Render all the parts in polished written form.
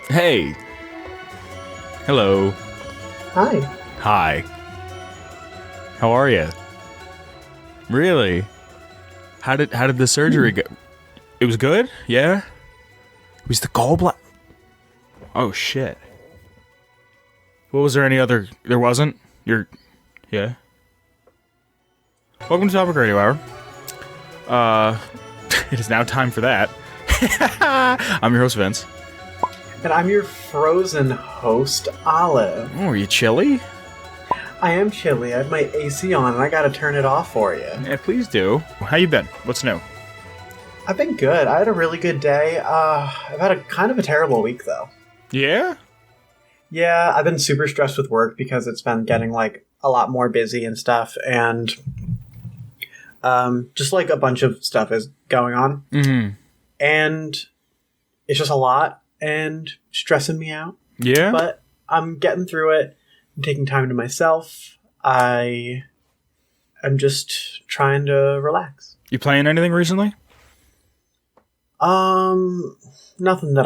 Hey. Hello. Hi. Hi. How are you? Really? How did the surgery go? It was good? Yeah? It was the gallbladder? Oh, shit. What was there any other... There wasn't? Yeah? Welcome to Topic Radio Hour. It is now time for that. I'm your host, Vince. And I'm your frozen host, Olive. Oh, are you chilly? I am chilly. I have my AC on and I gotta turn it off for you. Yeah, please do. How you been? What's new? I've been good. I had a really good day. I've had a kind of a terrible week, though. Yeah? Yeah, I've been super stressed with work because it's been getting, a lot more busy and stuff, and just, a bunch of stuff is going on. Mm-hmm. And it's just a lot and stressing me out. Yeah? But I'm getting through it. I'm taking time to myself. I'm just trying to relax. You playing anything recently? Nothing that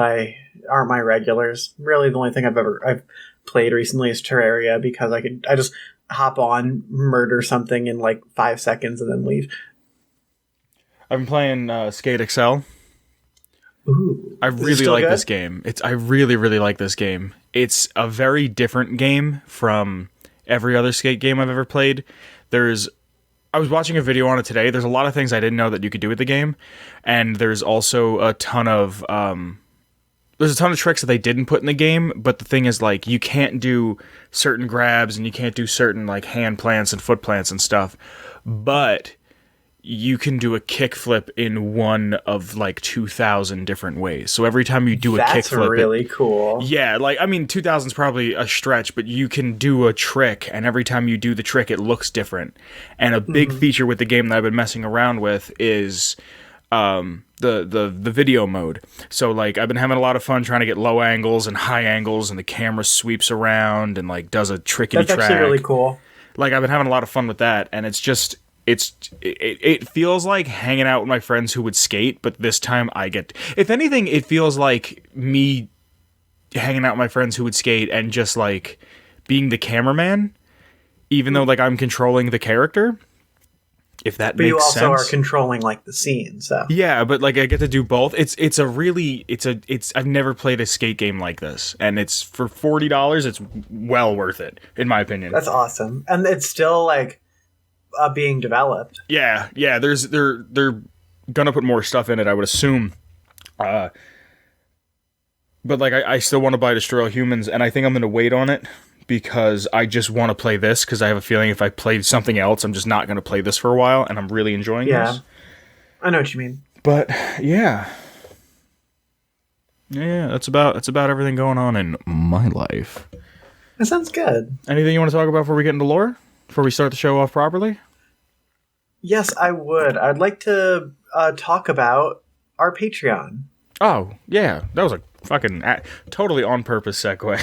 aren't my regulars. Really, the only thing I've played recently is Terraria because I just hop on, murder something in 5 seconds, and then leave. I've been playing Skate XL. Ooh, I really like this game. I really, really like this game. It's a very different game from every other skate game I've ever played. I was watching a video on it today. There's a lot of things I didn't know that you could do with the game, and there's also a ton of tricks that they didn't put in the game. But the thing is, you can't do certain grabs and you can't do certain hand plants and foot plants and stuff. But you can do a kickflip in one of 2,000 different ways. So every time you do a kickflip, that's really cool. Yeah, 2,000 is probably a stretch, but you can do a trick, and every time you do the trick, it looks different. And a big feature with the game that I've been messing around with is the video mode. So I've been having a lot of fun trying to get low angles and high angles, and the camera sweeps around and does a trickety track. That's actually really cool. I've been having a lot of fun with that, and it's just. It feels like hanging out with my friends who would skate, but this time if anything, it feels like me hanging out with my friends who would skate and just being the cameraman, even though I'm controlling the character. If that makes sense. But you also are controlling the scene, so. Yeah, but I get to do both. I've never played a skate game like this, and it's for $40. It's well worth it, in my opinion. That's awesome, and it's still being developed. Yeah. They're gonna put more stuff in it, I would assume. But I still want to buy Destroy All Humans, and I think I'm gonna wait on it because I just want to play this because I have a feeling if I played something else, I'm just not gonna play this for a while, and I'm really enjoying this. Yeah, I know what you mean. But yeah, that's about everything going on in my life. That sounds good. Anything you want to talk about before we get into lore? Before we start the show off properly? Yes, I would. I'd like to talk about our Patreon. Oh, yeah. That was a fucking totally on-purpose segue.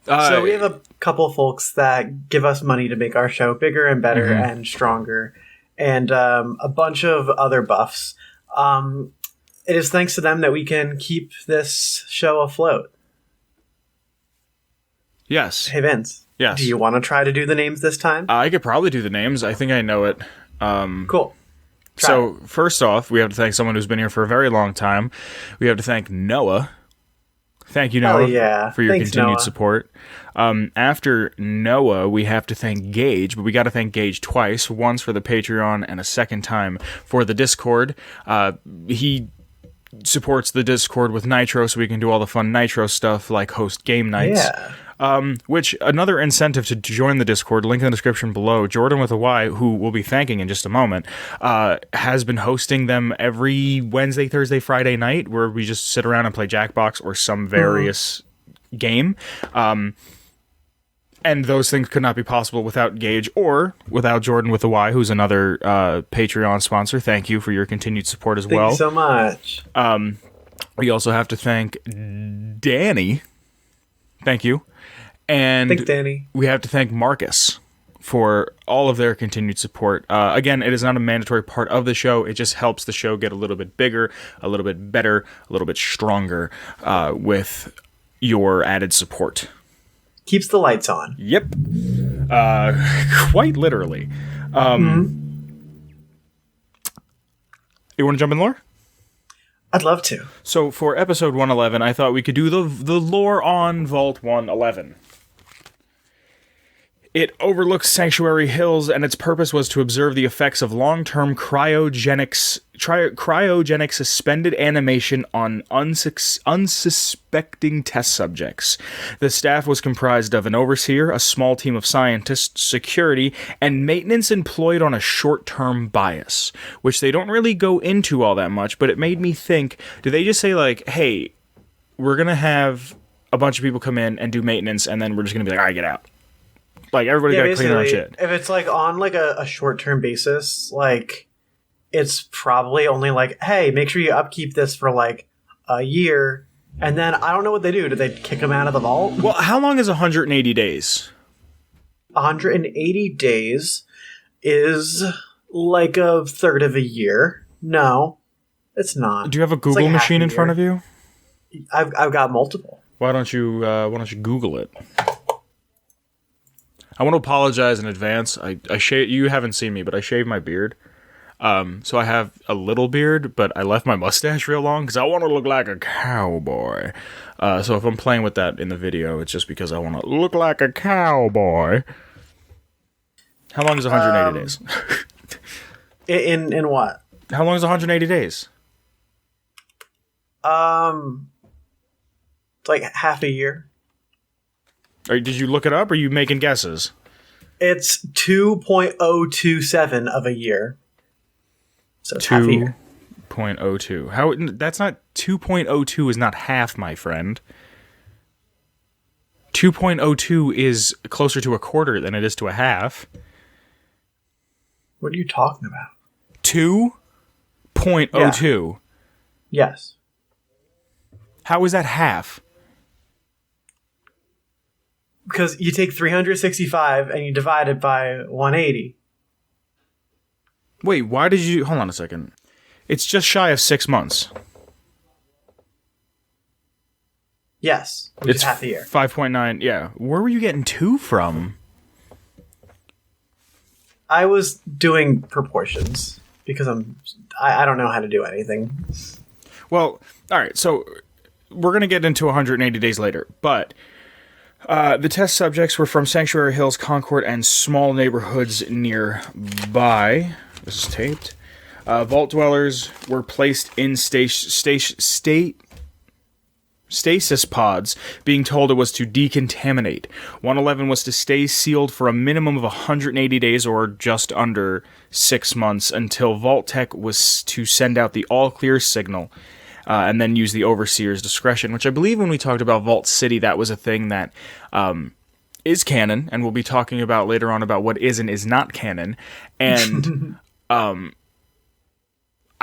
So we have a couple folks that give us money to make our show bigger and better and stronger, and a bunch of other buffs. It is thanks to them that we can keep this show afloat. Yes. Hey, Vince. Yes. Do you want to try to do the names this time? I could probably do the names. I think I know it. Cool. So, first off, we have to thank someone who's been here for a very long time. We have to thank Noah. Thank you, Noah, for your continued support. After Noah, we have to thank Gage, but we got to thank Gage twice. Once for the Patreon and a second time for the Discord. He supports the Discord with Nitro, so we can do all the fun Nitro stuff like host game nights. Yeah. Which another incentive to join the Discord, link in the description below. Jordan with a Y, who we'll be thanking in just a moment, has been hosting them every Wednesday, Thursday, Friday night, where we just sit around and play Jackbox or some various game. And those things could not be possible without Gage or without Jordan with a Y, who's another Patreon sponsor. Thank you for your continued support as well. Thank you so much. We also have to thank Danny. Thank you. And thanks, Danny. We have to thank Marcus for all of their continued support. Again, it is not a mandatory part of the show. It just helps the show get a little bit bigger, a little bit better, a little bit stronger with your added support. Keeps the lights on. Yep. Quite literally. You want to jump in lore? I'd love to. So for episode 111, I thought we could do the lore on Vault 111. It overlooks Sanctuary Hills, and its purpose was to observe the effects of long-term cryogenic suspended animation on unsuspecting test subjects. The staff was comprised of an overseer, a small team of scientists, security, and maintenance employed on a short-term bias, which they don't really go into all that much, but it made me think, do they just say, like, hey, we're going to have a bunch of people come in and do maintenance, and then we're just going to be like, all right, get out. Like, everybody got to clean their shit. If it's, like, on, like, a short-term basis, like, it's probably only, like, hey, make sure you upkeep this for, like, a year. And then, I don't know what they do. Do they kick them out of the vault? Well, how long is 180 days? 180 days is, like, a third of a year. No, it's not. Do you have a Google machine in front of you? I've got multiple. Why don't you Google it? I want to apologize in advance. I shave. You haven't seen me, but I shaved my beard. So I have a little beard, but I left my mustache real long because I want to look like a cowboy. So if I'm playing with that in the video, it's just because I want to look like a cowboy. How long is 180 days? In what? How long is 180 days? It's like half a year. Did you look it up, or are you making guesses? It's 2.027 of a year. So it's half a year. 2.02. How? That's not 2.02 is not half, my friend. 2.02 is closer to a quarter than it is to a half. What are you talking about? 2.02. Yeah. Yes. How is that half? Because you take 365 and you divide it by 180. Wait, why did you... Hold on a second. It's just shy of 6 months. Yes, which is half a year. 5.9, yeah. Where were you getting 2 from? I was doing proportions because I don't know how to do anything. Well, all right, so we're going to get into 180 days later, but... the test subjects were from Sanctuary Hills, Concord, and small neighborhoods nearby. This is taped. Vault dwellers were placed in stasis pods, being told it was to decontaminate. 111 was to stay sealed for a minimum of 180 days, or just under 6 months, until Vault Tech was to send out the all-clear signal. And then use the overseer's discretion, which I believe when we talked about Vault City, that was a thing that is canon, and we'll be talking about later on about what is and is not canon. And I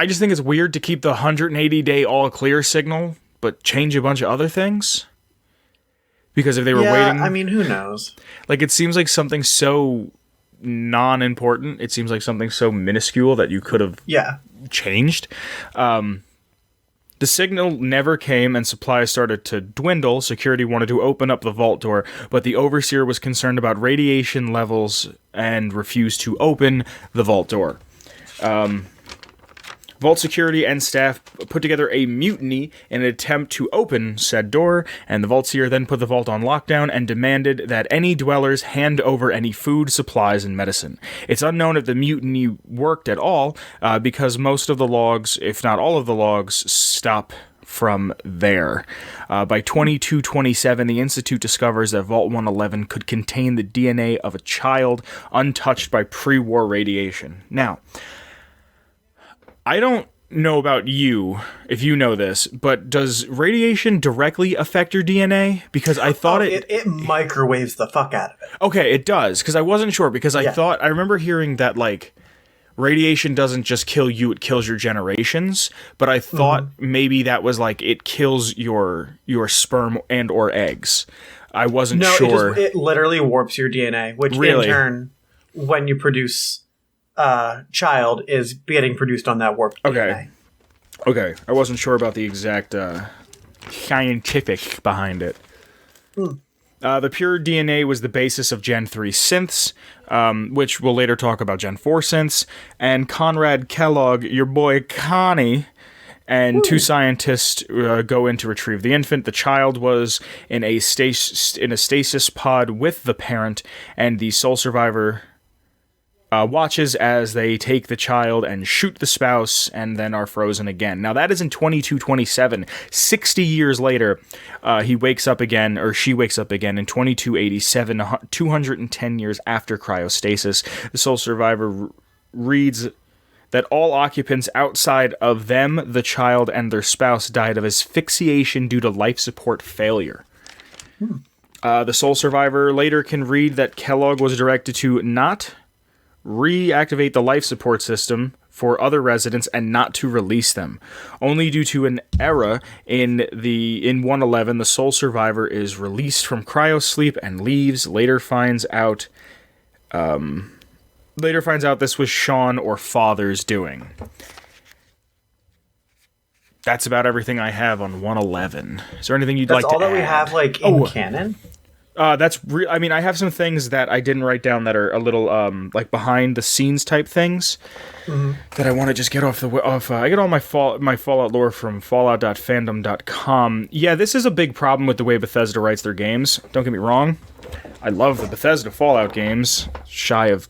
just think it's weird to keep the 180-day all-clear signal, but change a bunch of other things. Because if they were waiting... I mean, who knows? Like, it seems like something so non-important. It seems like something so minuscule that you could have changed. The signal never came and supplies started to dwindle. Security wanted to open up the vault door, but the overseer was concerned about radiation levels and refused to open the vault door. Vault security and staff put together a mutiny in an attempt to open said door, and the Vaultseer then put the vault on lockdown and demanded that any dwellers hand over any food, supplies, and medicine. It's unknown if the mutiny worked at all, because most of the logs, if not all of the logs, stop from there. By 2227, the Institute discovers that Vault 111 could contain the DNA of a child untouched by pre-war radiation. Now, I don't know about you, if you know this, but does radiation directly affect your DNA? Because I thought it microwaves the fuck out of it. Okay, it does, because I wasn't sure, because I remember hearing that, like, radiation doesn't just kill you, it kills your generations, but I thought maybe that was, like, it kills your sperm and or eggs. I wasn't sure. It literally warps your DNA, which really? In turn... when you produce child is getting produced on that warped DNA. Okay, I wasn't sure about the exact scientific behind it. The pure DNA was the basis of Gen 3 synths, which we'll later talk about Gen 4 synths, and Conrad Kellogg, your boy Connie, and two scientists go in to retrieve the infant. The child was in a stasis pod with the parent, and the sole survivor watches as they take the child and shoot the spouse and then are frozen again. Now, that is in 2227. 60 years later, he wakes up again, or she wakes up again in 2287, 210 years after cryostasis. The sole survivor reads that all occupants outside of them, the child, and their spouse died of asphyxiation due to life support failure. The sole survivor later can read that Kellogg was directed to not reactivate the life support system for other residents and not to release them. Only due to an error in 111, the sole survivor is released from cryosleep and leaves. Later finds out this was Sean or Father's doing. That's about everything I have on 111. Is there anything you'd like to add? That's all that we have, like, in canon? I mean, I have some things that I didn't write down that are a little, like, behind the scenes type things that I want to just get off. I get all my Fallout lore from fallout.fandom.com. Yeah, this is a big problem with the way Bethesda writes their games. Don't get me wrong. I love the Bethesda Fallout games, shy of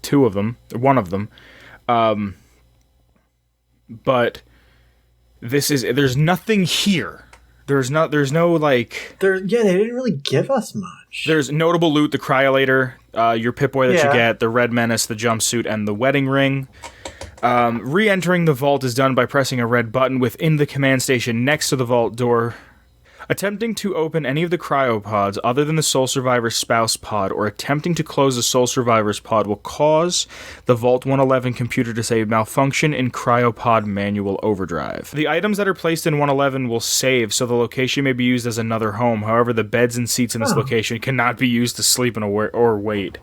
one of them. But there's nothing here. They didn't really give us much. There's notable loot, the cryolator, your Pip-Boy that you get, the Red Menace, the jumpsuit, and the wedding ring. Re-entering the vault is done by pressing a red button within the command station next to the vault door. Attempting to open any of the cryopods other than the sole survivor's spouse pod or attempting to close the sole survivor's pod will cause the Vault 111 computer to say malfunction in cryopod manual overdrive. The items that are placed in 111 will save, so the location may be used as another home. However, the beds and seats in this location cannot be used to sleep or wait.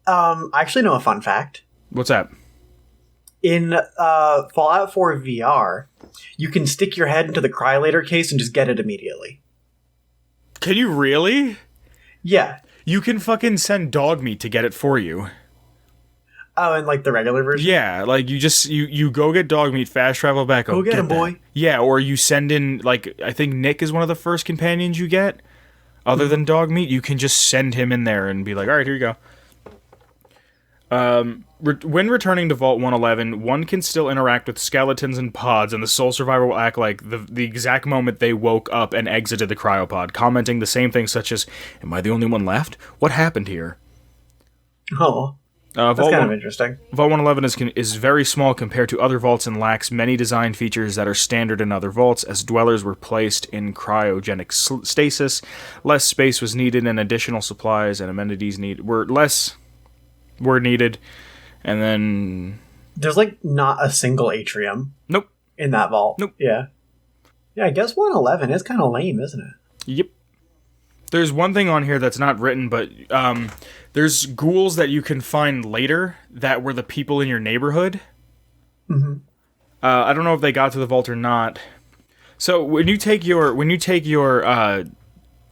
I actually know a fun fact. What's that? In Fallout 4 VR, you can stick your head into the cryolator case and just get it immediately. Can you really? Yeah. You can fucking send dog meat to get it for you. Oh, and like the regular version? Yeah, like you go get dog meat, fast travel back. Go get him, boy. Yeah, or you send in, like, I think Nick is one of the first companions you get. Other than dog meat, you can just send him in there and be like, all right, here you go. When returning to Vault 111, one can still interact with skeletons and pods, and the sole survivor will act like the exact moment they woke up and exited the cryopod, commenting the same things such as, "Am I the only one left? What happened here?" Oh, that's kind of interesting. Vault 111 is very small compared to other vaults and lacks many design features that are standard in other vaults. As dwellers were placed in cryogenic stasis, less space was needed, and additional supplies and amenities were needed. And then there's like not a single atrium. Nope. In that vault. Nope. Yeah. Yeah, I guess 111 is kind of lame, isn't it? Yep. There's one thing on here that's not written, but there's ghouls that you can find later that were the people in your neighborhood. Mm-hmm. I don't know if they got to the vault or not. So when you take your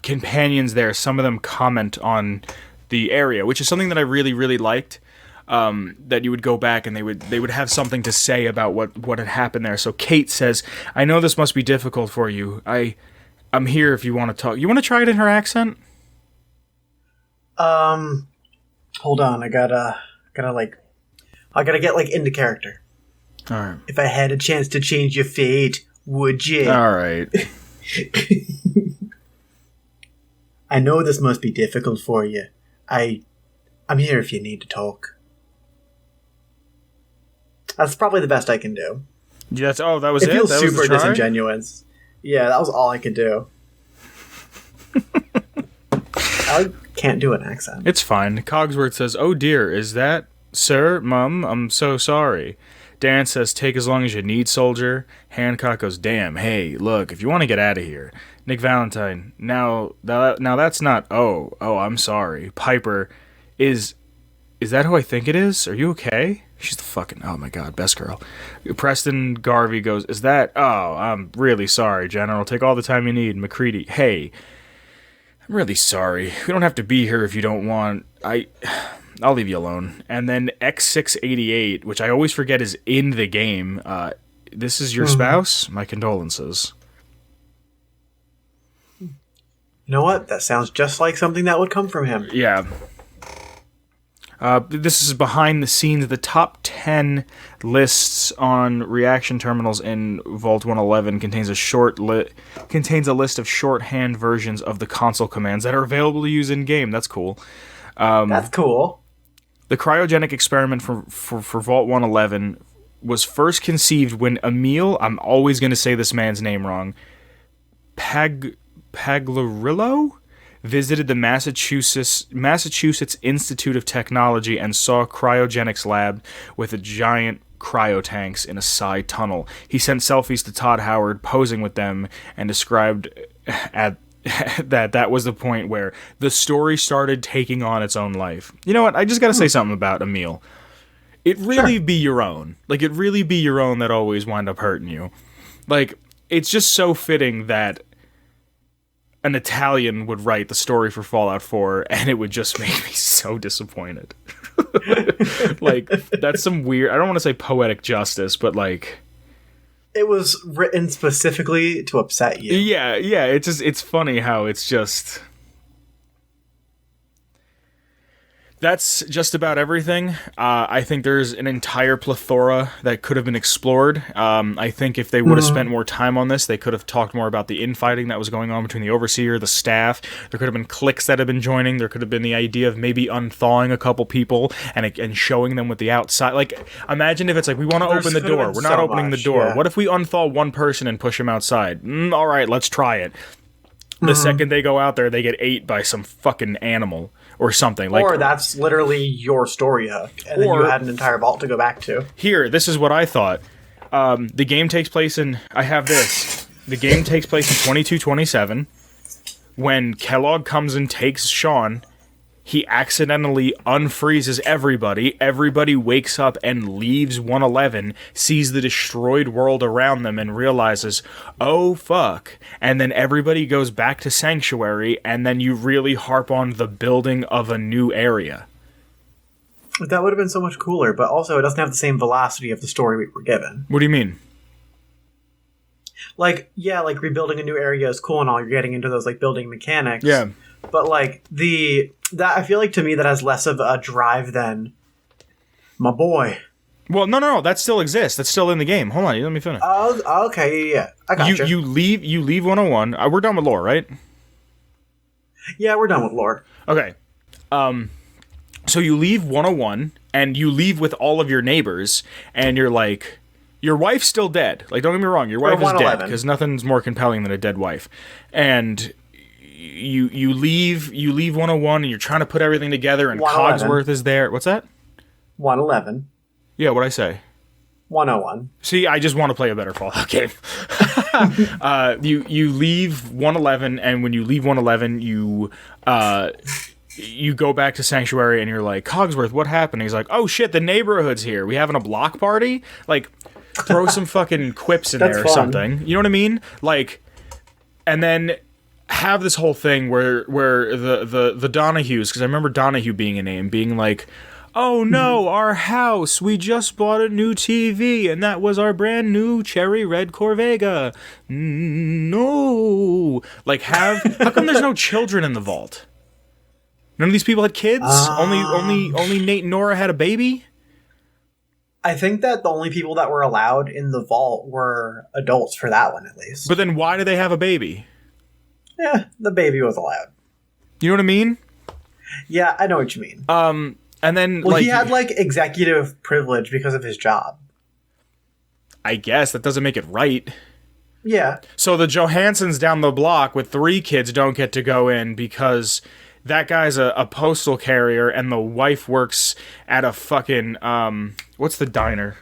companions there, some of them comment on the area, which is something that I really, really liked. That you would go back and they would have something to say about what had happened there. So Kate says, "I know this must be difficult for you. I'm here if you want to talk." You want to try it in her accent? Hold on. I gotta get like into character. All right. If I had a chance to change your fate, would you? All right. I know this must be difficult for you. I'm here if you need to talk. That's probably the best I can do. Yeah, that was it? It feels that super disingenuous. Yeah, that was all I could do. I can't do an accent. It's fine. Cogsworth says, "Oh dear, is that... Sir, Mum, I'm so sorry." Dan says, "Take as long as you need, soldier." Hancock goes, "Damn, hey, look, if you want to get out of here." Nick Valentine, now that's not... Oh, I'm sorry. Piper, is Is that who I think it is? Are you okay? She's the fucking, oh my god, best girl. Preston Garvey goes, is that, oh, I'm really sorry, General. Take all the time you need. McCready, hey, I'm really sorry. We don't have to be here if you don't want. I'll leave you alone. And then X688, which I always forget is in the game. This is your spouse? My condolences. You know what? That sounds just like something that would come from him. Yeah. This is behind the scenes. The top 10 lists on reaction terminals in Vault 111 contains a list of shorthand versions of the console commands that are available to use in game. That's cool. That's cool. The cryogenic experiment for Vault 111 was first conceived when Emil, I'm always going to say this man's name wrong, Paglarillo visited the Massachusetts Institute of Technology and saw a cryogenics lab with a giant cryotanks in a side tunnel. He sent selfies to Todd Howard posing with them and described that was the point where the story started taking on its own life. You know what? I just got to say something about Emil. It really be your own. Like, it really be your own that always wind up hurting you. Like, it's just so fitting that an Italian would write the story for Fallout 4, and it would just make me so disappointed. Like, that's some weird, I don't want to say poetic justice, but like, it was written specifically to upset you. Yeah, it's funny how it's just, that's just about everything. I think there's an entire plethora that could have been explored. I think if they would have spent more time on this, they could have talked more about the infighting that was going on between the Overseer, the staff. There could have been cliques that have been joining. There could have been the idea of maybe unthawing a couple people and showing them what the outside... Like, imagine if it's like, we want to open the door. We're not opening the door. Yeah. What if we unthaw one person and push him outside? All right, let's try it. The second they go out there, they get ate by some fucking animal. Or something. Like, or that's literally your story hook, and then you had an entire vault to go back to. Here, this is what I thought. The game takes place in... I have this. The game takes place in 2227. When Kellogg comes and takes Sean, he accidentally unfreezes everybody. Everybody wakes up and leaves 111, sees the destroyed world around them, and realizes, oh, fuck. And then everybody goes back to Sanctuary, and then you really harp on the building of a new area. That would have been so much cooler, but also it doesn't have the same velocity of the story we were given. What do you mean? Like, yeah, like rebuilding a new area is cool and all. You're getting into those like building mechanics. Yeah. But like that I feel like to me that has less of a drive than my boy. Well, no, that still exists. That's still in the game. Hold on, let me finish. Oh, okay, yeah. I got you. You leave 101. We're done with lore, right? Yeah, we're done with lore. Okay. So you leave 101 and you leave with all of your neighbors and you're like, your wife's still dead. Like, don't get me wrong, your wife is dead because nothing's more compelling than a dead wife. And you leave 101 and you're trying to put everything together and Cogsworth is there. What's that? 111. Yeah, what'd I say? 101. See, I just want to play a better Fallout game. You leave 111, and when you leave 111, you go back to Sanctuary, and you're like, Cogsworth, what happened? He's like, oh shit, the neighborhood's here. We having a block party? Like, throw some fucking quips in there or something. You know what I mean? Like, and then have this whole thing where the Donahues, because I remember Donahue being a name, being like, oh no, our house, we just bought a new TV, and that was our brand new cherry red Corvega. No. Like, how come there's no children in the vault? None of these people had kids? Only Nate and Nora had a baby? I think that the only people that were allowed in the vault were adults for that one, at least. But then why do they have a baby? Yeah, the baby was allowed. You know what I mean? Yeah, I know what you mean. And then, well, he had, like, executive privilege because of his job. I guess. That doesn't make it right. Yeah. So the Johanssons down the block with 3 kids don't get to go in because that guy's a postal carrier and the wife works at a fucking, what's the diner?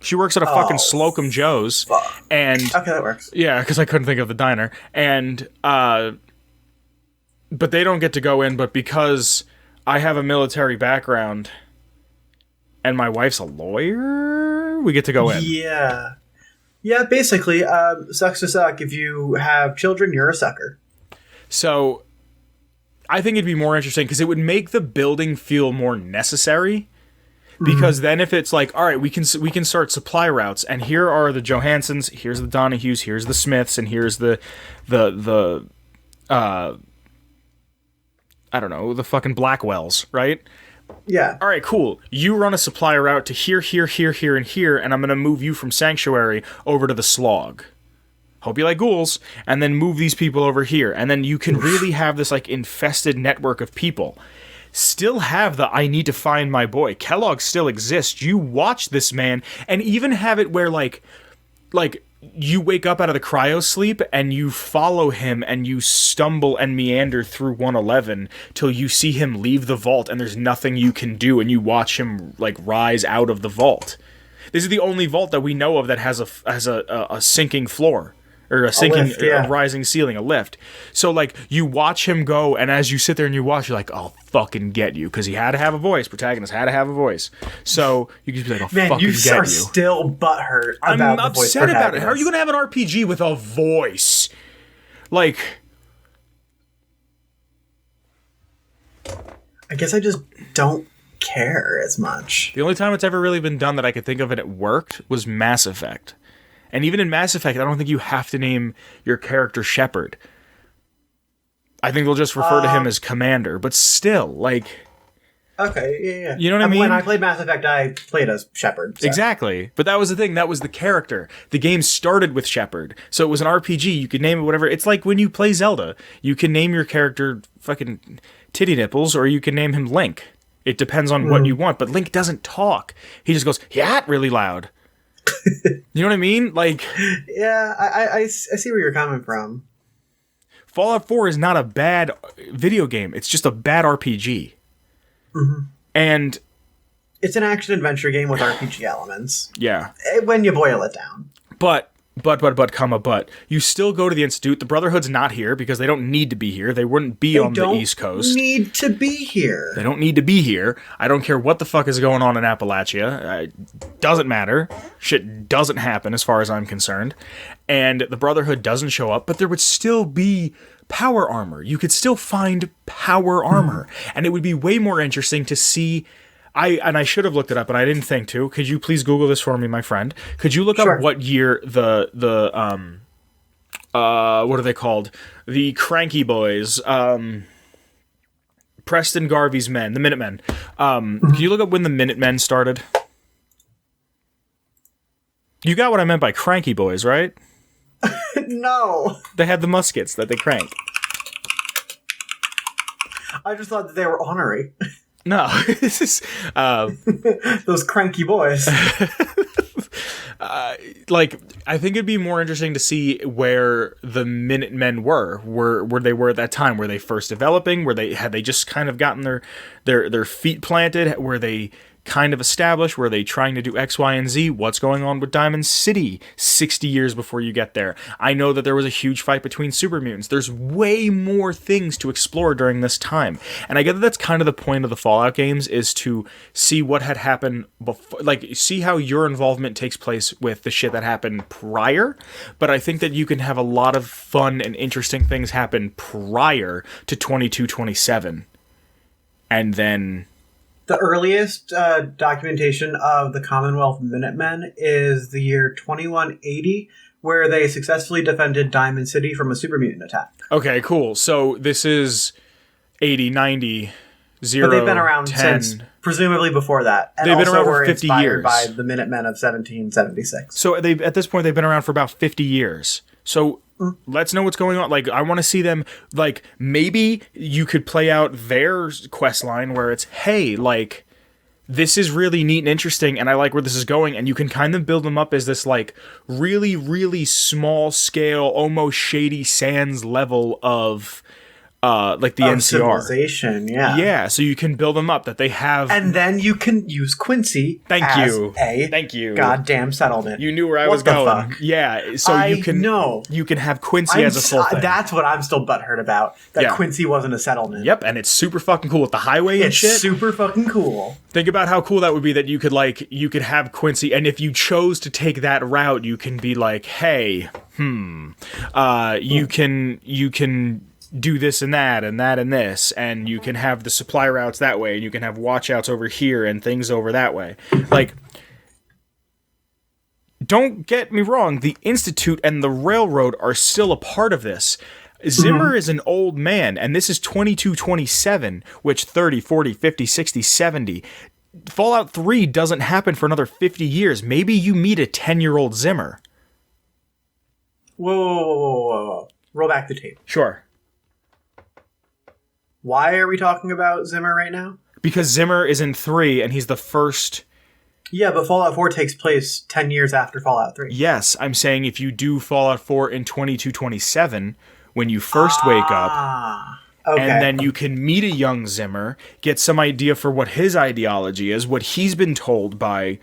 She works at a fucking Slocum Joe's. Fuck. And okay, that works. Yeah, because I couldn't think of the diner. And, but they don't get to go in, but because I have a military background and my wife's a lawyer, we get to go in. Yeah. Yeah, basically, sucks to suck. If you have children, you're a sucker. So I think it'd be more interesting because it would make the building feel more necessary. Because then if it's like, all right, we can start supply routes, and here are the Johansons, here's the Donahues, here's the Smiths, and here's the I don't know, the fucking Blackwells, right? Yeah. All right, cool. You run a supply route to here, here, here, here, and here, and I'm going to move you from Sanctuary over to the Slog. Hope you like ghouls. And then move these people over here. And then you can really have this, like, infested network of people. Still have the I need to find my boy. Kellogg still exists. You watch this man, and even have it where, like you wake up out of the cryo sleep and you follow him and you stumble and meander through 111 till you see him leave the vault and there's nothing you can do, and you watch him like rise out of the vault. This is the only vault that we know of that has a sinking floor. Or a sinking, lift, yeah. a rising ceiling, a lift. So, like, you watch him go, and as you sit there and you watch, you're like, I'll fucking get you. Because he had to have a voice. Protagonist had to have a voice. So, you can just be like, I'll fucking get you. Man, you are still butthurt about I'm the voice upset about it. protagonist. How are you going to have an RPG with a voice? Like... I guess I just don't care as much. The only time it's ever really been done that I could think of and it worked was Mass Effect. And even in Mass Effect, I don't think you have to name your character Shepard. I think they'll just refer to him as Commander. But still, like... Okay, yeah. You know what I mean? When I played Mass Effect, I played as Shepard. So. Exactly. But that was the thing. That was the character. The game started with Shepard. So it was an RPG. You could name it whatever. It's like when you play Zelda. You can name your character fucking Titty Nipples, or you can name him Link. It depends on what you want. But Link doesn't talk. He just goes, "Yat," really loud. You know what I mean? Like, yeah, I see where you're coming from. Fallout 4 is not a bad video game. It's just a bad RPG. Mm-hmm. And it's an action adventure game with RPG elements. Yeah. When you boil it down. But, you still go to the Institute. The Brotherhood's not here because they don't need to be here. They wouldn't be on the East Coast. They don't need to be here. They don't need to be here. I don't care what the fuck is going on in Appalachia. Doesn't matter. Shit doesn't happen as far as I'm concerned. And the Brotherhood doesn't show up, but there would still be power armor. You could still find power armor. And it would be way more interesting to see... I should have looked it up, but I didn't think to. Could you please Google this for me, my friend? Could you look up what year the what are they called? The Cranky Boys, Preston Garvey's men, the Minutemen. Can you look up when the Minutemen started? You got what I meant by Cranky Boys, right? No. They had the muskets that they crank. I just thought that they were honorary. No, this is those cranky boys. I think it'd be more interesting to see where the Minutemen where they were at that time. Were they first developing? Had they just kind of gotten their feet planted? Were they kind of established? Were they trying to do X, Y, and Z? What's going on with Diamond City 60 years before you get there? I know that there was a huge fight between super mutants. There's way more things to explore during this time. And I get that that's kind of the point of the Fallout games, is to see what had happened before, like, see how your involvement takes place with the shit that happened prior. But I think that you can have a lot of fun and interesting things happen prior to 2227. And then... The earliest documentation of the Commonwealth Minutemen is the year 2180, where they successfully defended Diamond City from a super mutant attack. Okay, cool. So this is 80, 90, 0, but they've been around 10. since, presumably before that. And they've been around were for 50 inspired years. by the Minutemen of 1776. So at this point, they've been around for about 50 years. So let's know what's going on. Like, I want to see them, like, maybe you could play out their quest line where it's, hey, like, this is really neat and interesting, and I like where this is going, and you can kind of build them up as this, like, really, really small scale, almost Shady Sands level of like the NCR. Civilization, yeah. Yeah, so you can build them up that they have. And then you can use Quincy Thank as you. a Thank you. goddamn settlement. You knew where I What was the going. fuck? Yeah, so you can have Quincy as a full thing. That's what I'm still butthurt about. That Yeah. Quincy wasn't a settlement. Yep, and it's super fucking cool with the highway and It's shit. super fucking cool. Think about how cool that would be that you could have Quincy, and if you chose to take that route, you can be like, hey, you can do this and that and that and this, and you can have the supply routes that way, and you can have watchouts over here and things over that way. Like, don't get me wrong, the Institute and the Railroad are still a part of this. Zimmer is an old man, and this is 2227, which 30, 40, 50, 60, 70. Fallout 3 doesn't happen for another 50 years. Maybe you meet a 10-year-old Zimmer. Whoa. Roll back the tape. Sure. Why are we talking about Zimmer right now? Because Zimmer is in 3, and he's the first... Yeah, but Fallout 4 takes place 10 years after Fallout 3. Yes, I'm saying if you do Fallout 4 in 2227, when you first wake up, okay. and then you can meet a young Zimmer, get some idea for what his ideology is, what he's been told by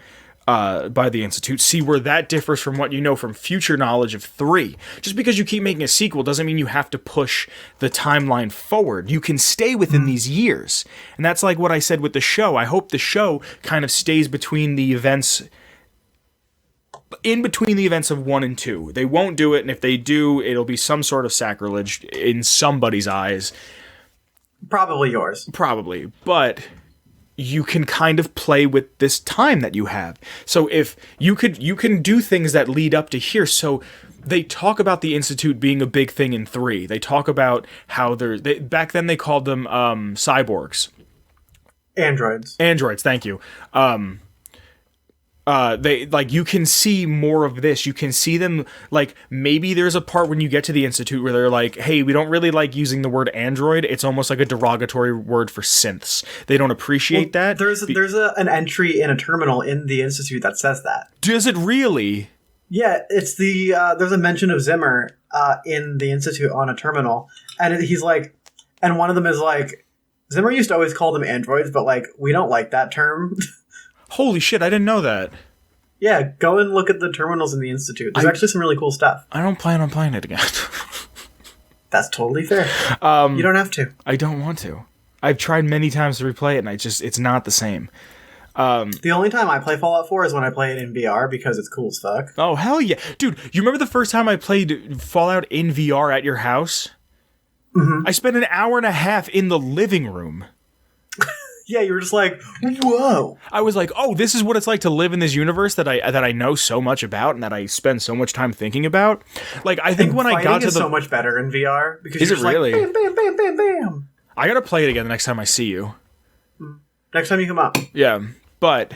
the Institute, see where that differs from what you know from future knowledge of 3. Just because you keep making a sequel doesn't mean you have to push the timeline forward. You can stay within these years. And that's like what I said with the show. I hope the show kind of stays between the events... in between the events of 1 and 2. They won't do it, and if they do, it'll be some sort of sacrilege in somebody's eyes. Probably yours. Probably. But... you can kind of play with this time that you have. So if you can do things that lead up to here. So they talk about the Institute being a big thing in 3. They talk about how back then they called them cyborgs. Androids. Thank you. They like you can see more of this. You can see them like maybe there's a part when you get to the Institute where they're like, "Hey, we don't really like using the word android. It's almost like a derogatory word for synths." They don't appreciate that. There's an entry in a terminal in the Institute that says that. Does it really? Yeah, it's there's a mention of Zimmer in the Institute on a terminal, and he's like, and one of them is like, Zimmer used to always call them androids, but like we don't like that term. Holy shit, I didn't know that. Yeah, go and look at the terminals in the Institute. There's actually some really cool stuff. I don't plan on playing it again. That's totally fair. You don't have to. I don't want to. I've tried many times to replay it, and it's not the same. The only time I play Fallout 4 is when I play it in VR because it's cool as fuck. Oh, hell yeah. Dude, you remember the first time I played Fallout in VR at your house? Mm-hmm. I spent an hour and a half in the living room. Yeah, you were just like, whoa. I was like, oh, this is what it's like to live in this universe that I know so much about and that I spend so much time thinking about. Like, I think when I got to so much better in VR because is you're it just really? Like, bam, bam, bam, bam, bam. I gotta play it again the next time I see you. Next time you come up. Yeah, but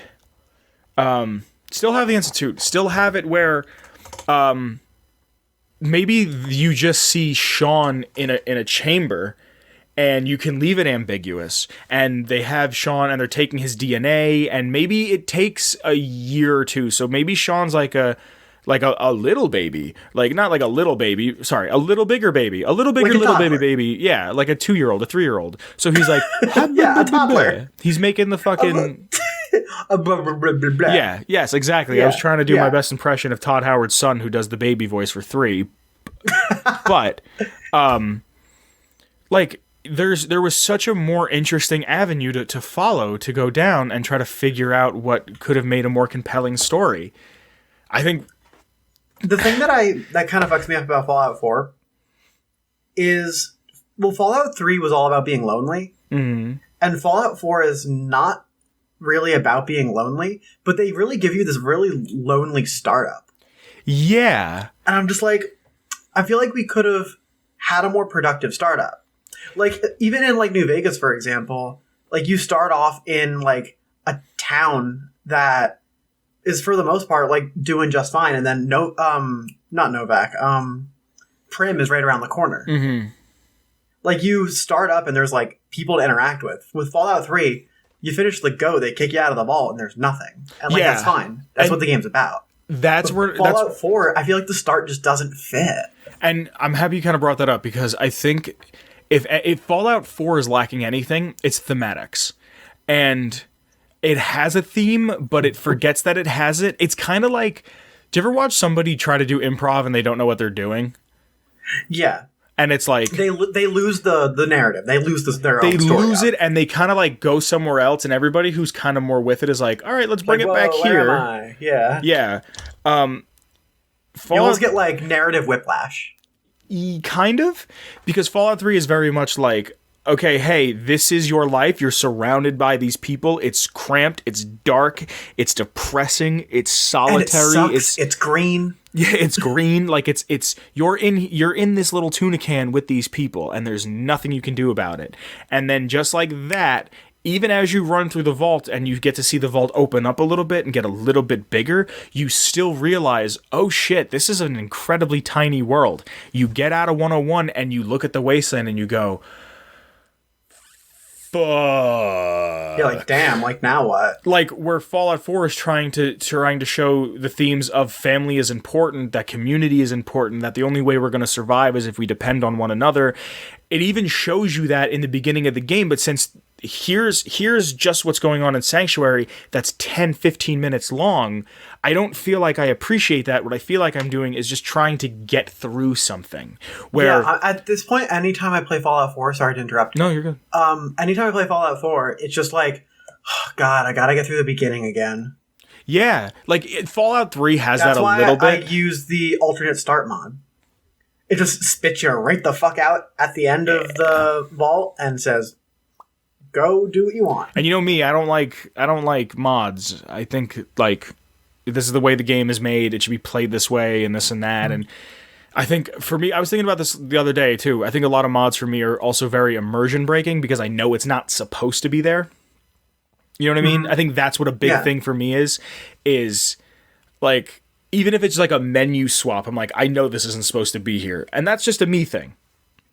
still have the Institute. Still have it where maybe you just see Sean in a chamber. And you can leave it ambiguous. And they have Sean, and they're taking his DNA, and maybe it takes a year or two. So maybe Sean's like a little baby, like not like a little baby. Sorry, a little bigger baby, a little bigger like little baby. Yeah, like a 2-year-old, a 3-year-old. So he's like, yeah, a toddler. He's making the fucking. Yeah. Yes. Exactly. Yeah, I was trying to do my best impression of Todd Howard's son, who does the baby voice for 3. But, like. There was such a more interesting avenue to follow, to go down and try to figure out what could have made a more compelling story. I think the thing that kind of fucks me up about Fallout 4 is, well, Fallout 3 was all about being lonely, and Fallout 4 is not really about being lonely, but they really give you this really lonely startup. Yeah. And I'm just like, I feel like we could have had a more productive startup. Like, even in, like, New Vegas, for example, like, you start off in, like, a town that is, for the most part, like, doing just fine, and then, not Novak, Prim is right around the corner. Mm-hmm. Like, you start up, and there's, like, people to interact with. With Fallout 3, you finish the go, they kick you out of the vault, and there's nothing. And, like, that's fine. That's what the game's about. That's but where... Fallout 4, I feel like the start just doesn't fit. And I'm happy you kind of brought that up, because I think... if Fallout 4 is lacking anything, it's thematics. And it has a theme, but it forgets that it has it. It's kind of like, do you ever watch somebody try to do improv and they don't know what they're doing? Yeah. And it's like they lose the narrative. They lose their own story. They lose it, and they kind of like go somewhere else. And everybody who's kind of more with it is like, all right, let's bring it back here. Where am I? Yeah, yeah. You almost get like narrative whiplash. Kind of, because Fallout 3 is very much like, okay, hey, this is your life. You're surrounded by these people. It's cramped. It's dark. It's depressing. It's solitary. And it's green. Yeah, it's green. Like it's you're in this little tuna can with these people, and there's nothing you can do about it. And then just like that, even as you run through the vault and you get to see the vault open up a little bit and get a little bit bigger, you still realize, oh shit, this is an incredibly tiny world. You get out of 101 and you look at the wasteland and you go, fuck. You're like, damn, like now what? Like where Fallout 4 is trying to show the themes of family is important, that community is important, that the only way we're going to survive is if we depend on one another. It even shows you that in the beginning of the game, but since here's just what's going on in Sanctuary that's 10-15 minutes long, I don't feel like I appreciate that. What I feel like I'm doing is just trying to get through something. Where at this point, anytime I play Fallout 4, sorry to interrupt. No, you're good. Anytime I play Fallout 4, it's just like, oh, God, I gotta get through the beginning again. Yeah, like Fallout 3 has that a little bit. That's why I use the alternate start mod. It just spits you right the fuck out at the end of the vault and says, go do what you want. And you know me, I don't like mods. I think like this is the way the game is made. It should be played this way and this and that. And I think for me, I was thinking about this the other day too. I think a lot of mods for me are also very immersion breaking because I know it's not supposed to be there. You know what I mean? I think that's what a big thing for me is like, even if it's like a menu swap, I'm like, I know this isn't supposed to be here. And that's just a me thing.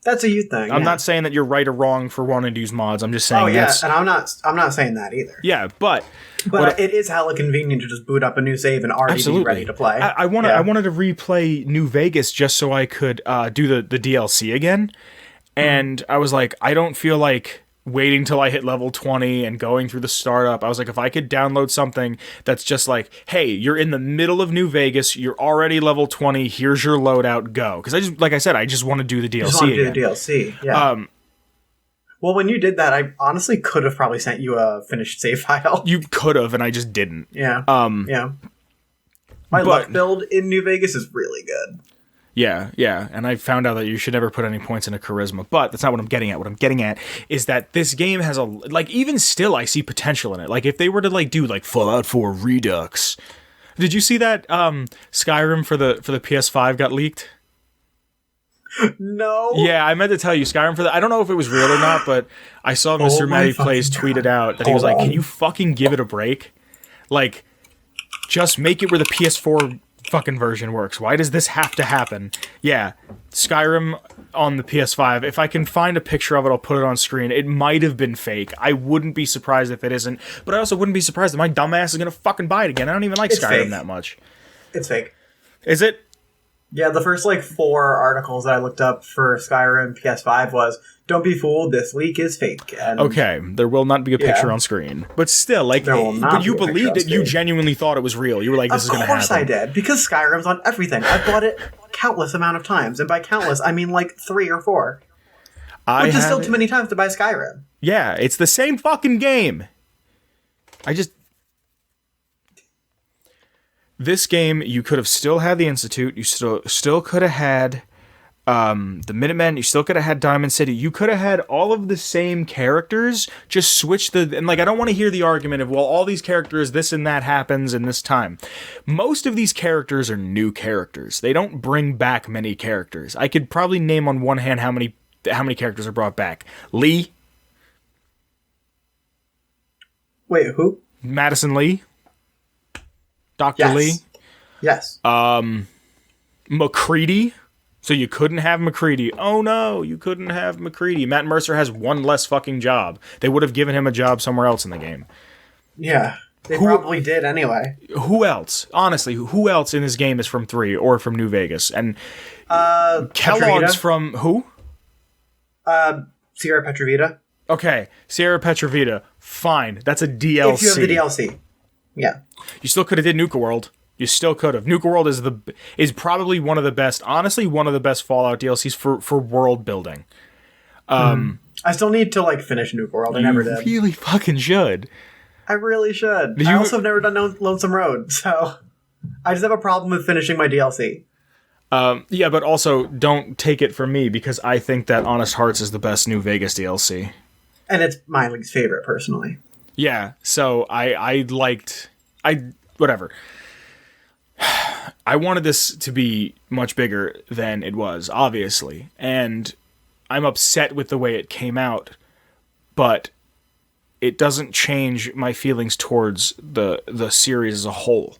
That's a you thing. I'm not saying that you're right or wrong for wanting to use mods. I'm just saying and I'm not saying that either. Yeah, but it is hella convenient to just boot up a new save and already be ready to play. I wanted to replay New Vegas just so I could do the DLC again. And I was like, I don't feel like waiting till I hit level 20 and going through the startup. I was like, if I could download something that's just like, hey, you're in the middle of New Vegas, you're already level 20, here's your loadout, go. Because I just, like I said, I just want to do the DLC. Just want to do the DLC, yeah. Well, when you did that, I honestly could have probably sent you a finished save file. You could have, and I just didn't. Yeah. My luck build in New Vegas is really good. Yeah, and I found out that you should never put any points into charisma, but that's not what I'm getting at. What I'm getting at is that this game has even still, I see potential in it. Like, if they were to, do, Fallout 4 Redux. Did you see that Skyrim for the PS5 got leaked? No. Yeah, I meant to tell you, Skyrim I don't know if it was real or not, but I saw Mr. Matty Plays tweeted out that he was like, can you fucking give it a break? Like, just make it where the PS4 fucking version works. Why does this have to happen? Yeah, Skyrim on the PS5. If I can find a picture of it, I'll put it on screen. It might have been fake. I wouldn't be surprised if it isn't, but I also wouldn't be surprised that my dumbass is gonna fucking buy it again. I don't even like Skyrim fake. That much. It's fake. Is it? Yeah, the first 4 articles that I looked up for Skyrim PS5 was, don't be fooled, this leak is fake. And okay, there will not be a picture on screen. But still, but you believed it, you genuinely thought it was real. You were like, this is going to happen. Of course I did, because Skyrim's on everything. I've bought it countless amount of times, and by countless, I mean 3 or 4. Which is still too many times to buy Skyrim. Yeah, it's the same fucking game. This game, you could have still had the Institute, you still could have had the Minutemen, you still could have had Diamond City, you could have had all of the same characters, just switch and I don't want to hear the argument of, well, all these characters, this and that happens in this time. Most of these characters are new characters. They don't bring back many characters. I could probably name on one hand how many characters are brought back. Lee. Wait, who? Madison Lee. Dr. Lee? Yes. McCready? So you couldn't have McCready. Oh no, you couldn't have McCready. Matt Mercer has one less fucking job. They would have given him a job somewhere else in the game. Yeah, they probably did anyway. Who else? Honestly, who else in this game is from 3 or from New Vegas? And Kellogg's from who? Sierra Petrovita. Okay, Sierra Petrovita, fine. That's a DLC. If you have the DLC. Yeah. You still could have did Nuka World. You still could have. Nuka World is probably one of the best, honestly, one of the best Fallout DLCs for world building. I still need to finish Nuka World. I never did. You really fucking should. I really should. I also have never done Lonesome Road, so I just have a problem with finishing my DLC. Yeah, but also don't take it from me because I think that Honest Hearts is the best New Vegas DLC. And it's my least favorite, personally. Yeah, so whatever. I wanted this to be much bigger than it was, obviously, and I'm upset with the way it came out, but it doesn't change my feelings towards the series as a whole.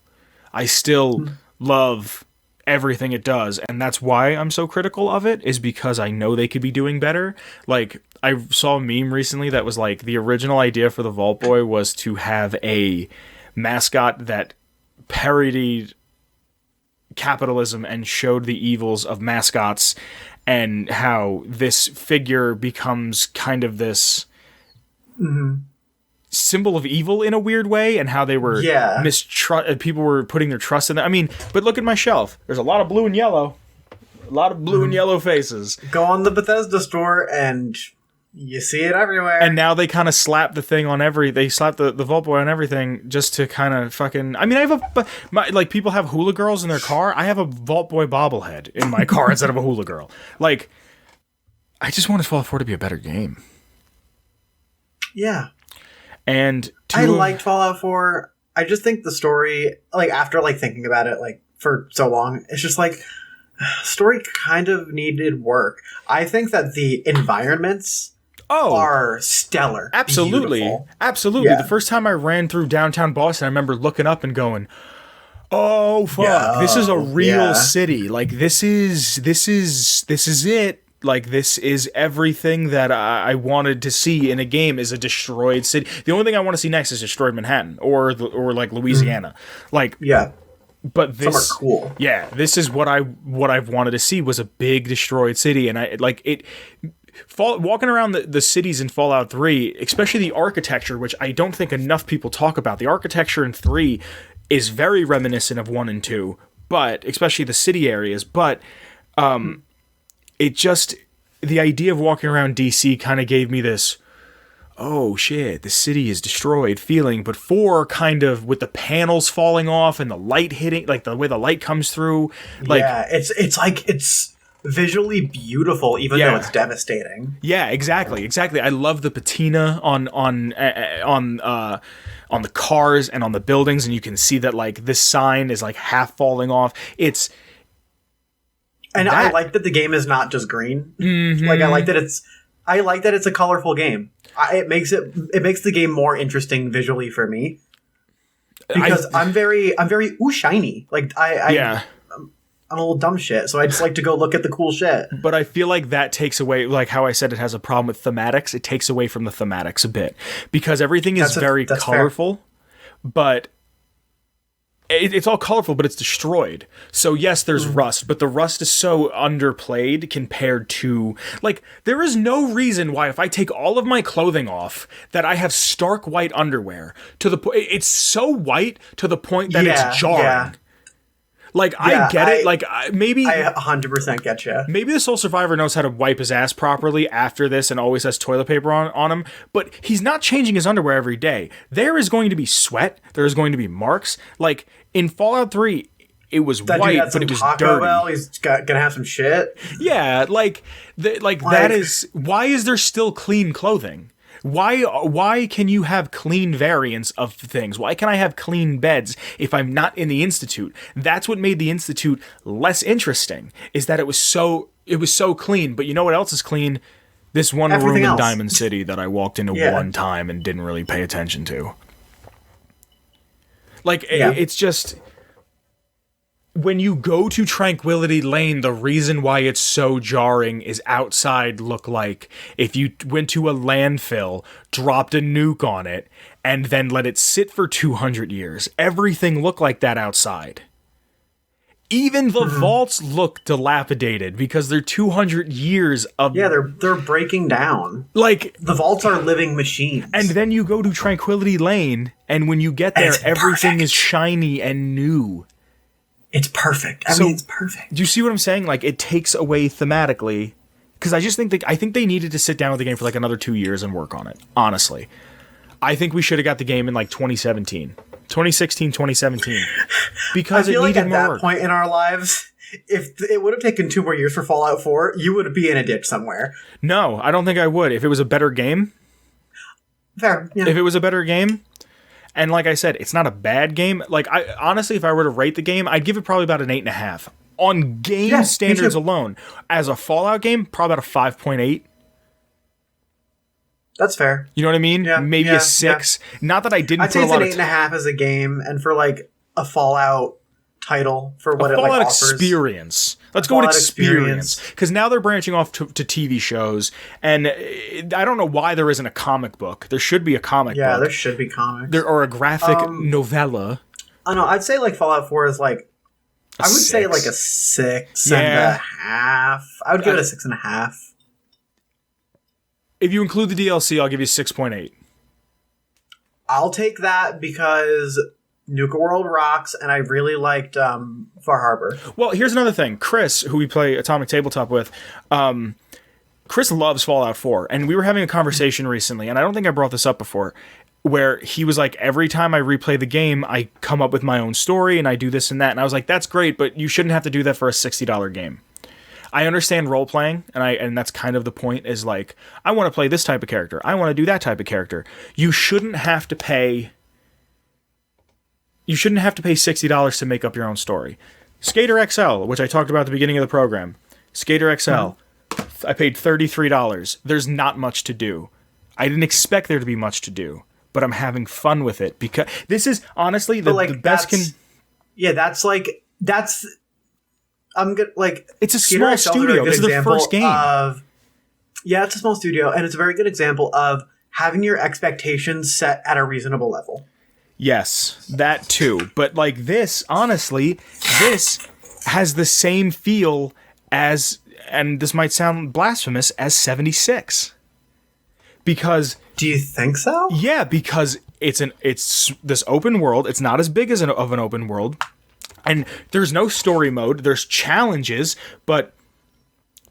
I still love everything it does, and that's why I'm so critical of it, is because I know they could be doing better. Like, I saw a meme recently that was like, the original idea for the Vault Boy was to have a mascot that parodied capitalism and showed the evils of mascots, and how this figure becomes kind of this symbol of evil in a weird way, and how they were people were putting their trust in that. I mean, but look at my shelf. There's a lot of blue and yellow. A lot of blue and yellow faces. Go on the Bethesda store and you see it everywhere. And now they kind of slap the thing on they slap the Vault Boy on everything just to kind of fucking... I mean, I have people have hula girls in their car. I have a Vault Boy bobblehead in my car instead of a hula girl. Like, I just want Fallout 4 to be a better game. Yeah. And I liked Fallout 4. I just think the story, after thinking about it for so long, it's just story kind of needed work. I think that the environments are stellar. Absolutely. Beautiful. Absolutely. Yeah. The first time I ran through downtown Boston, I remember looking up and going, oh fuck, this is a real city. Like, this is it. Like, this is everything that I wanted to see in a game, is a destroyed city. The only thing I want to see next is destroyed Manhattan or Louisiana. But this, some are cool. Yeah, this is what I've wanted to see, was a big destroyed city, and walking around the cities in Fallout 3, especially the architecture, which I don't think enough people talk about. The architecture in 3 is very reminiscent of 1 and 2, but especially the city areas. But it just, the idea of walking around DC kind of gave me this, oh shit, the city is destroyed feeling. But 4 kind of, with the panels falling off and the light hitting, the way the light comes through, it's visually beautiful, even though it's devastating. Yeah, exactly. I love the patina on the cars and on the buildings, and you can see that this sign is half falling off. I like that the game is not just green. Mm-hmm. I like that it's a colorful game. It makes the game more interesting visually for me, because I'm very shiny. I'm a little dumb shit, so I just like to go look at the cool shit. But I feel like that takes away, how I said it has a problem with thematics. It takes away from the thematics a bit, because everything is very colorful, fair. But it's all colorful, but it's destroyed. So yes, there's rust, but the rust is so underplayed compared to, there is no reason why, if I take all of my clothing off, that I have stark white underwear to the point. It's so white to the point that it's jarring. Yeah. I get it. Maybe I 100% get you. Maybe the Soul Survivor knows how to wipe his ass properly after this and always has toilet paper on him, but he's not changing his underwear every day. There is going to be sweat. There is going to be marks. In Fallout 3, it was white, but it was dirty. Bell, he's gonna have some shit. Yeah, that is... Why is there still clean clothing? Why can you have clean variants of things? Why can I have clean beds if I'm not in the Institute? That's what made the Institute less interesting, is that it was so clean. But you know what else is clean? This one room in Diamond City that I walked into one time and didn't really pay attention to. It's just... When you go to Tranquility Lane, the reason why it's so jarring is outside look like if you went to a landfill, dropped a nuke on it, and then let it sit for 200 years. Everything looked like that outside. Even the vaults look dilapidated because they're 200 years of... Yeah, they're breaking down. Like... The vaults are living machines. And then you go to Tranquility Lane, and when you get there, everything is shiny and new. It's perfect. I mean, it's perfect. Do you see what I'm saying? Like, it takes away thematically... Because I just think I think they needed to sit down with the game for like another 2 years and work on it, honestly. I think we should have got the game in like 2017. 2016, 2017. Because it needed more work. I feel like at that point in our lives, if it would have taken 2 more years for Fallout 4, you would be in a ditch somewhere. No, I don't think I would. If it was a better game. Fair, yeah. If it was a better game. And like I said, it's not a bad game. Like, honestly, if I were to rate the game, I'd give it probably about an 8.5. On game standards alone. As a Fallout game, probably about a 5.8. That's fair. You know what I mean? Yeah, maybe a 6. Yeah. Not that I didn't I'd say it's an 8.5 as a game, and for like a Fallout title for what it like offers. Fallout experience. Let's go with experience. Because now they're branching off to TV shows, and I don't know why there isn't a comic book. There should be a comic book. Yeah, there should be comics. Or a graphic novella. I don't know. I'd say like Fallout 4 is like I would say like a 6.5. I would give it a 6.5. If you include the DLC, I'll give you 6.8. I'll take that because Nuka World rocks, and I really liked Far Harbor. Well, here's another thing. Chris, who we play Atomic Tabletop with, Chris loves Fallout 4, and we were having a conversation recently, and I don't think I brought this up before, where he was like, every time I replay the game, I come up with my own story, and I do this and that, and I was like, that's great, but you shouldn't have to do that for a $60 game. I understand role-playing, and that's kind of the point, is like, I want to play this type of character, I want to do that type of character. You shouldn't have to pay $60 to make up your own story. Skater XL, which I talked about at the beginning of the program. Skater XL, I paid $33. There's not much to do. I didn't expect there to be much to do, but I'm having fun with it because this is honestly the best. I'm good. Like, it's a small studio. This is the first game. It's a small studio, and it's a very good example of having your expectations set at a reasonable level. Yes, that too. But like this, honestly, this has the same feel as, and this might sound blasphemous, as 76. Because... Do you think so? Yeah, because it's this open world. It's not as big as of an open world. And there's no story mode. There's challenges, but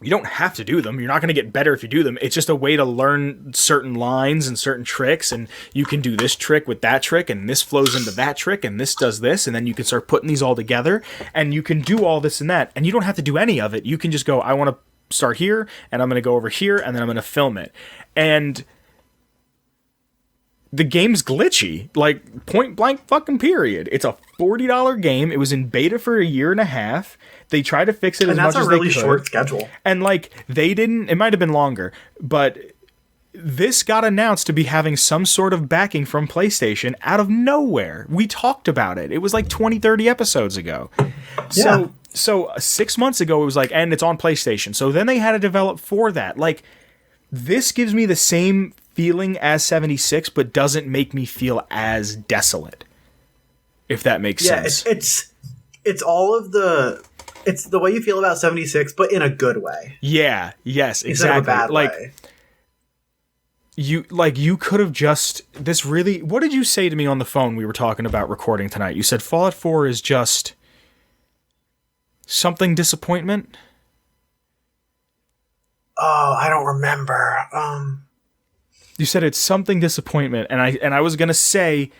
you don't have to do them. You're not going to get better if you do them. It's just a way to learn certain lines and certain tricks, and you can do this trick with that trick, and this flows into that trick, and this does this, and then you can start putting these all together, and you can do all this and that, and you don't have to do any of it. You can just go, I want to start here, and I'm going to go over here, and then I'm going to film it. And the game's glitchy, like point blank fucking period. It's a $40 game. It was in beta for a year and a half. They tried to fix it as much as they could. And that's a really short schedule. And like they didn't. It might have been longer, but this got announced to be having some sort of backing from PlayStation out of nowhere. We talked about it. It was like 20, 30 episodes ago. Yeah. So 6 months ago, it was like, and it's on PlayStation. So then they had to develop for that. Like, this gives me the same feeling as 76, but doesn't make me feel as desolate, if that makes sense. It's all of it's the way you feel about 76, but in a good way. Yeah, yes, exactly. Instead of a bad way. You could have just this really. What did you say to me on the phone? We were talking about recording tonight. You said Fallout 4 is just something disappointment. Oh, I don't remember. You said it's something disappointment, and I was gonna say,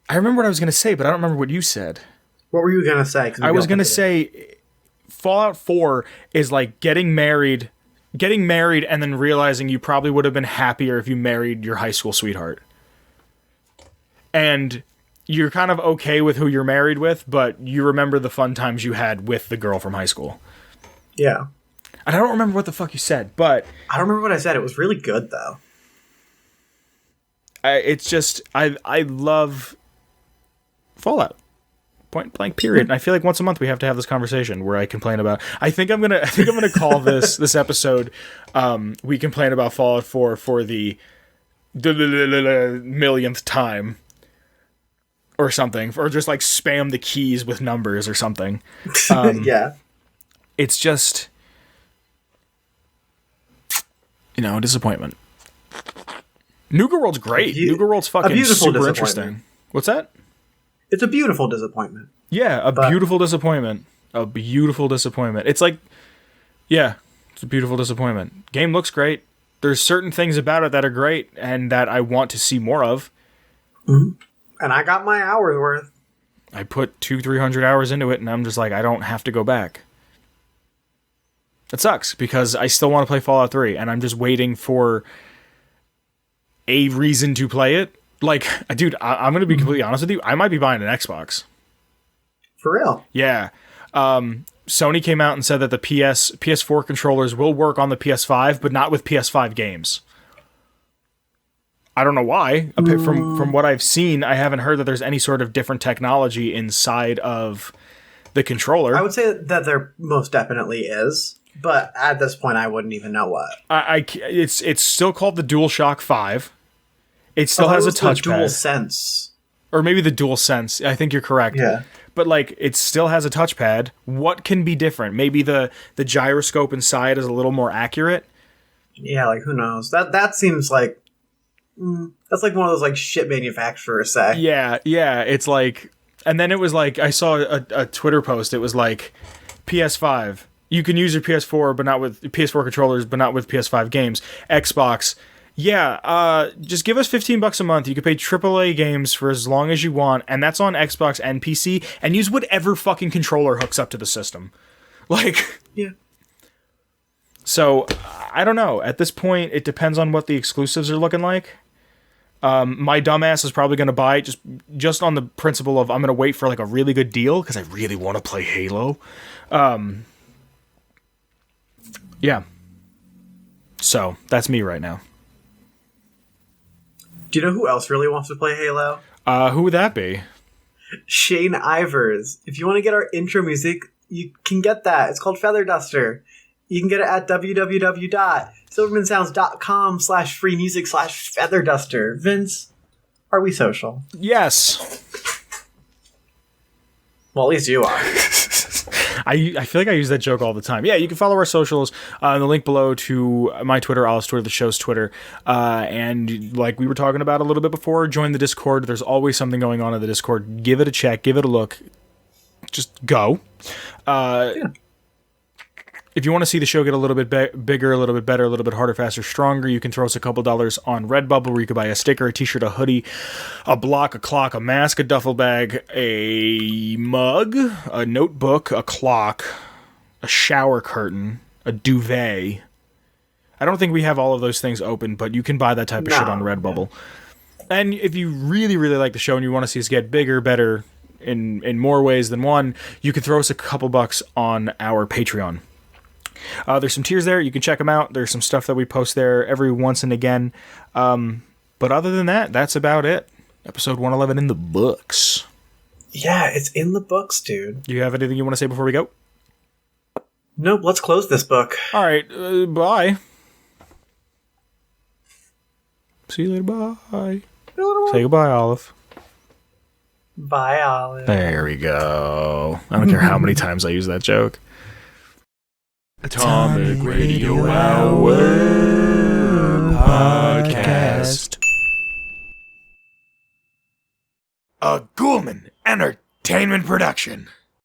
I remember what I was gonna say, but I don't remember what you said. What were you gonna say? I was gonna say, Fallout 4 is like getting married, and then realizing you probably would have been happier if you married your high school sweetheart, and you're kind of okay with who you're married with, but you remember the fun times you had with the girl from high school. Yeah. And I don't remember what the fuck you said, but I don't remember what I said. It was really good though. It's just I love Fallout, point blank period. And I feel like once a month we have to have this conversation where I complain about. I think I'm gonna call this episode. We complain about Fallout 4 for the millionth time. or something, or just like spam the keys with numbers or something. Yeah. It's just, a disappointment. Nougat World's great. Nougat World's fucking super interesting. What's that? It's a beautiful disappointment. Yeah, beautiful disappointment. A beautiful disappointment. It's like, yeah, it's a beautiful disappointment. Game looks great. There's certain things about it that are great and that I want to see more of. Mm-hmm. And I got my hours worth. I put 200-300 hours into it, and I'm just like, I don't have to go back. It sucks, because I still want to play Fallout 3, and I'm just waiting for a reason to play it. Like, dude, I'm going to be completely honest with you. I might be buying an Xbox. For real? Yeah. Sony came out and said that the PS4 controllers will work on the PS5, but not with PS5 games. I don't know why. From what I've seen, I haven't heard that there's any sort of different technology inside of the controller. I would say that there most definitely is, but at this point, I wouldn't even know what. It's still called the DualShock 5. It still has a touchpad. DualSense. Or maybe the DualSense. I think you're correct. Yeah. But like, it still has a touchpad. What can be different? Maybe the gyroscope inside is a little more accurate. Yeah, like who knows? That seems like that's like one of those like shit manufacturers say. Yeah. It's like, and then it was like I saw a Twitter post. It was like PS5. You can use your PS4, but not with PS4 controllers, but not with PS5 games. Xbox. Yeah, just give us $15 a month. You can pay AAA games for as long as you want, and that's on Xbox and PC, and use whatever fucking controller hooks up to the system. Like, yeah. So, I don't know. At this point, it depends on what the exclusives are looking like. My dumbass is probably going to buy it just on the principle of I'm going to wait for like a really good deal, because I really want to play Halo. Yeah. So, that's me right now. Do you know who else really wants to play Halo? Who would that be? Shane Ivers. If you want to get our intro music, you can get that. It's called Feather Duster. You can get it at www.silvermansounds.com/free music/Feather Duster. Vince, are we social? Yes. Well, at least you are. I feel like I use that joke all the time. Yeah, you can follow our socials. The link below to my Twitter, Alice Twitter, the show's Twitter. And like we were talking about a little bit before, join the Discord. There's always something going on in the Discord. Give it a check. Give it a look. Just go. Yeah. If you want to see the show get a little bit bigger, a little bit better, a little bit harder, faster, stronger, you can throw us a couple dollars on Redbubble, where you can buy a sticker, a t-shirt, a hoodie, a block, a clock, a mask, a duffel bag, a mug, a notebook, a clock, a shower curtain, a duvet. I don't think we have all of those things open, but you can buy that type of shit on Redbubble. And if you really, really like the show and you want to see us get bigger, better, in more ways than one, you can throw us a couple bucks on our Patreon. There's some tiers there. You can check them out. There's some stuff that we post there every once and again. But other than that, that's about it. Episode 111 in the books. Yeah, it's in the books, dude. Do you have anything you want to say before we go? Nope, let's close this book. All right, bye. See you later, bye. Say goodbye, Olive. Bye, Olive. There we go. I don't care how many times I use that joke. Atomic Radio Hour Podcast. A Ghoulman Entertainment production.